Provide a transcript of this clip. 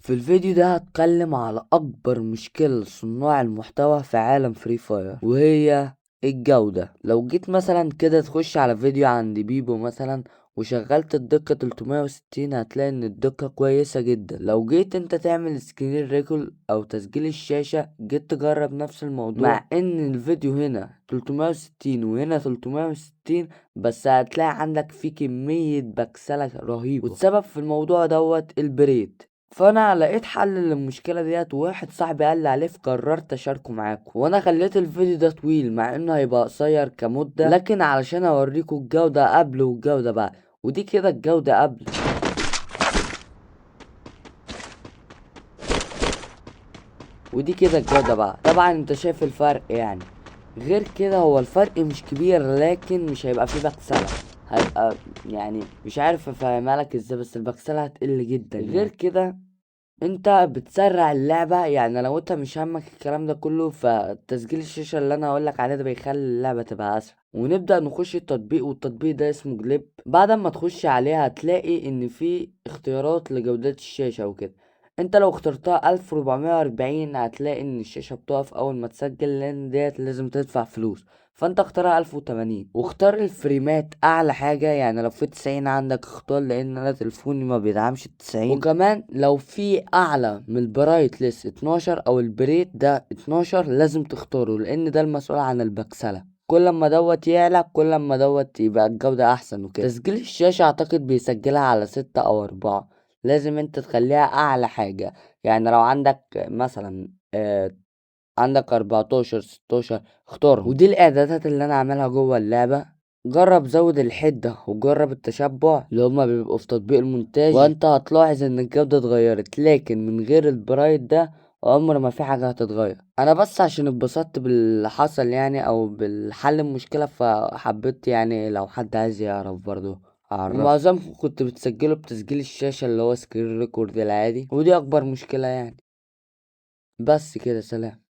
في الفيديو ده هتكلم على اكبر مشكلة لصناع المحتوى في عالم فري فاير، وهي الجودة. لو جيت مثلا كده تخش على فيديو عند بيبو مثلا وشغلت الدقة 360 هتلاقي ان الدقة كويسة جدا. لو جيت انت تعمل سكرين ريكول او تسجيل الشاشة، جيت تجرب نفس الموضوع، مع ان الفيديو هنا 360 وهنا 360، بس هتلاقي عندك فيه كمية بكسلة رهيبة، والسبب في الموضوع دوت البريد. فانا لقيت حل للمشكله ديت، وواحد صاحبي قال لي عليه فقررت اشاركه معاكم. وانا خليت الفيديو ده طويل مع انه هيبقى قصير كمده، لكن علشان اوريكم الجوده قبل والجوده بعد. ودي كده الجوده قبل، ودي كده الجوده بعد. طبعا انت شايف الفرق يعني. غير كده هو الفرق مش كبير، لكن مش هيبقى فيه بكسله. هيبقى يعني مش عارف افهمها لك ازاي، بس البكسله هتقل جدا. غير كده انت بتسرع اللعبة. يعني لو انت مش همك الكلام ده كله، فتسجيل الشاشة اللي انا هقولك عليه ده بيخلي اللعبة تبقى اسرع. ونبدأ نخش التطبيق، والتطبيق ده اسمه جليب. بعد ما تخش عليه هتلاقي ان في اختيارات لجودات الشاشة وكده. انت لو اخترتها 1440 هتلاقي ان الشاشة بتقف اول ما تسجل، لان ديت لازم تدفع فلوس. فانت اختارها 1080، واختار الفريمات اعلى حاجة. يعني لو في 90 عندك اختار، لان انا تليفوني ما بيدعمش 90. وكمان لو في اعلى من البرايت ليس 12 او البريت ده 12 لازم تختاره، لان ده المسؤول عن البكسلة. كل ما دوت يعلى كل ما دوت يبقى الجودة احسن وكده. تسجيل الشاشة اعتقد بيسجلها على 6 او 4. لازم انت تخليها اعلى حاجة. يعني لو عندك مثلا عندك 14 16 اختارهم. ودي الاعدادات اللي انا عاملها جوه اللعبة. جرب زود الحدة وجرب التشبع اللي هما بيبقوا في تطبيق المونتاج، وانت هتلاحظ ان الجودة اتغيرت. لكن من غير البرايت ده عمر ما في حاجة هتتغير. انا بس عشان اتبسطت باللي حصل يعني، او بالحل المشكلة، فحبيت يعني لو حد عايز يعرف برضو اعرف. ومعظمكم كنت بتسجلوا بتسجيل الشاشة اللي هو سكرين ريكورد العادي، ودي اكبر مشكلة يعني. بس كده، سلام.